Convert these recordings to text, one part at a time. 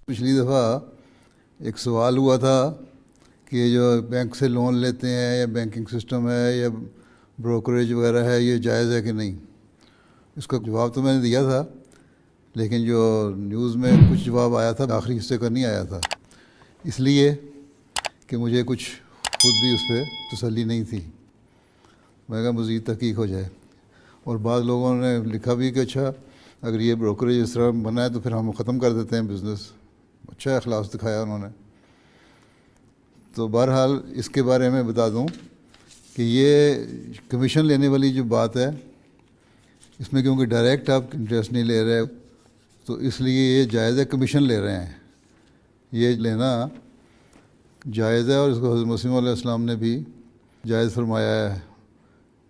پچھلی دفعہ ایک سوال ہوا تھا کہ جو بینک سے لون لیتے ہیں یا بینکنگ سسٹم ہے یا بروکریج وغیرہ ہے یہ جائز ہے کہ نہیں. اس کا جواب تو میں نے دیا تھا، لیکن جو نیوز میں کچھ جواب آیا تھا آخری حصے کا نہیں آیا تھا، اس لیے کہ مجھے کچھ خود بھی اس پہ تسلی نہیں تھی. میں کہا مزید تحقیق ہو جائے. اور بعض لوگوں نے لکھا بھی کہ اچھا اگر یہ بروکریج اس طرح بنا ہے تو پھر ہم ختم کر دیتے ہیں بزنس. اچھا اخلاص دکھایا انہوں نے. تو بہرحال اس کے بارے میں بتا دوں کہ یہ کمیشن لینے والی جو بات ہے اس میں کیونکہ ڈائریکٹ آپ انٹرسٹ نہیں لے رہے تو اس لیے یہ جائز ہے. کمیشن لے رہے ہیں یہ لینا جائز ہے، اور اس کو حضرت مسیح علیہ السلام نے بھی جائز فرمایا ہے.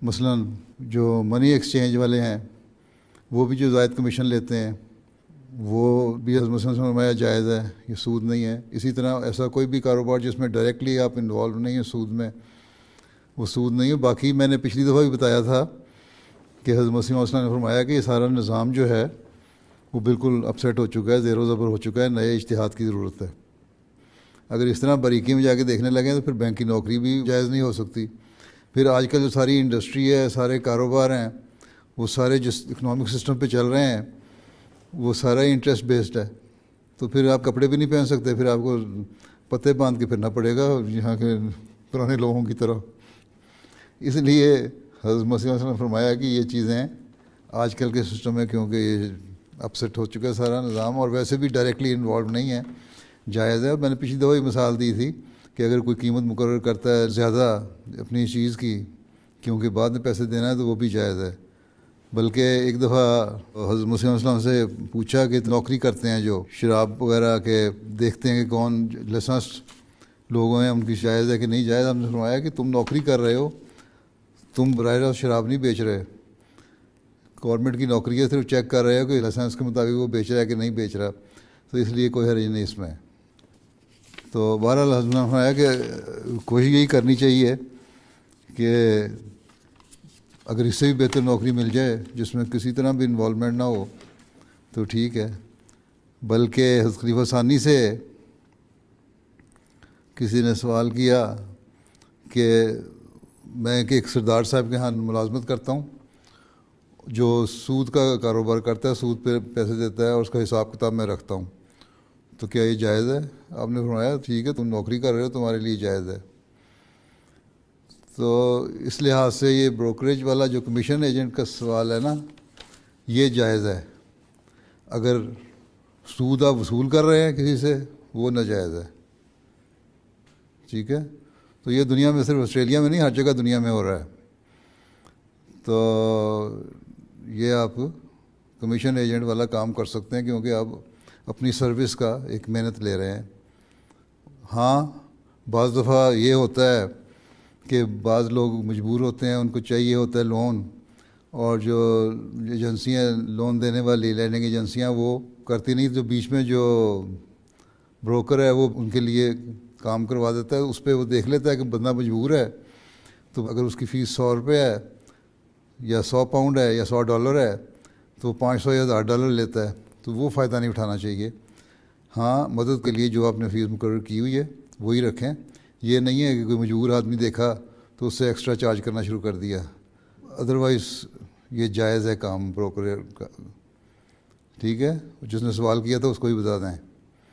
مثلا جو منی ایکسچینج والے ہیں وہ بھی جو زائد کمیشن لیتے ہیں وہ بھی حضرت مسیح نے فرمایا جائز ہے، یہ سود نہیں ہے. اسی طرح ایسا کوئی بھی کاروبار جس میں ڈائریکٹلی آپ انوالو نہیں ہیں سود میں، وہ سود نہیں ہے. باقی میں نے پچھلی دفعہ بھی بتایا تھا کہ حضرت مسیح علیہ السلام نے فرمایا کہ یہ سارا نظام جو ہے وہ بالکل اپسیٹ ہو چکا ہے، زیر و زبر ہو چکا ہے، نئے اجتہاد کی ضرورت ہے. اگر اس طرح باریکی میں جا کے دیکھنے لگیں تو پھر بینک کی نوکری بھی جائز نہیں ہو سکتی. پھر آج کل جو ساری انڈسٹری ہے، سارے کاروبار ہیں، وہ سارے جس اکنامک سسٹم پہ چل رہے ہیں وہ سارا ہی انٹرسٹ بیسڈ ہے. تو پھر آپ کپڑے بھی نہیں پہن سکتے، پھر آپ کو پتے باندھ کے پھرنا پڑے گا یہاں کے پرانے لوگوں کی طرح. اس لیے حضرت مسیح علیہ السلام نے فرمایا کہ یہ چیزیں آج کل کے سسٹم میں کیونکہ یہ اپسیٹ ہو چکا ہے سارا نظام، اور ویسے بھی ڈائریکٹلی انوالو نہیں ہے، جائز ہے. میں نے پچھلی دفعہ مثال دی تھی کہ اگر کوئی قیمت مقرر کرتا ہے زیادہ اپنی چیز کی کیونکہ بعد میں پیسے دینا ہے تو وہ بھی جائز ہے. بلکہ ایک دفعہ حضرت مسیح علیہ السلام سے پوچھا کہ نوکری کرتے ہیں جو شراب وغیرہ کے دیکھتے ہیں کہ کون لائسنس لوگ ہیں ان کی جائز ہے کہ نہیں جائز. ہم نے فرمایا کہ تم نوکری کر رہے ہو، تم براہ راست شراب نہیں بیچ رہے. گورنمنٹ کی نوکری ہے، صرف چیک کر رہے ہو کہ لائسنس کے مطابق وہ بیچ رہا ہے کہ نہیں بیچ رہا، تو اس لیے کوئی حرج نہیں اس میں. تو بہرحال حضرت نے فرمایا کہ کوشش یہی کرنی چاہیے کہ اگر اس سے بھی بہتر نوکری مل جائے جس میں کسی طرح بھی انوالومنٹ نہ ہو تو ٹھیک ہے. بلکہ حضرت خلیفہ ثانی سے کسی نے سوال کیا کہ میں کہ ایک سردار صاحب کے ہاں ملازمت کرتا ہوں جو سود کا کاروبار کرتا ہے، سود پہ پیسے دیتا ہے اور اس کا حساب کتاب میں رکھتا ہوں، تو کیا یہ جائز ہے؟ آپ نے فرمایا ٹھیک ہے، تم نوکری کر رہے ہو تمہارے لیے جائز ہے. تو اس لحاظ سے یہ بروکریج والا جو کمیشن ایجنٹ کا سوال ہے نا یہ جائز ہے. اگر سود آپ وصول کر رہے ہیں کسی سے وہ ناجائز ہے. ٹھیک ہے، تو یہ دنیا میں صرف آسٹریلیا میں نہیں ہر جگہ دنیا میں ہو رہا ہے. تو یہ آپ کمیشن ایجنٹ والا کام کر سکتے ہیں کیونکہ آپ اپنی سروس کا ایک محنت لے رہے ہیں. ہاں بعض دفعہ یہ ہوتا ہے کہ بعض لوگ مجبور ہوتے ہیں، ان کو چاہیے ہوتا ہے لون، اور جو ایجنسیاں لون دینے والی لینڈنگ ایجنسیاں وہ کرتی نہیں، تو بیچ میں جو بروکر ہے وہ ان کے لیے کام کروا دیتا ہے. اس پہ وہ دیکھ لیتا ہے کہ بندہ مجبور ہے، تو اگر اس کی فیس 100 روپے ہے یا 100 پاؤنڈ ہے یا $100 ہے تو 500 یا $1000 لیتا ہے، تو وہ فائدہ نہیں اٹھانا چاہیے. ہاں مدد کے لیے جو آپ نے فیس مقرر کی ہوئی ہے وہی رکھیں. یہ نہیں ہے کہ کوئی مجبور آدمی دیکھا تو اس سے ایکسٹرا چارج کرنا شروع کر دیا. ادروائز یہ جائز ہے کام بروکر کا. ٹھیک ہے، جس نے سوال کیا تھا اس کو بھی بتا دیں.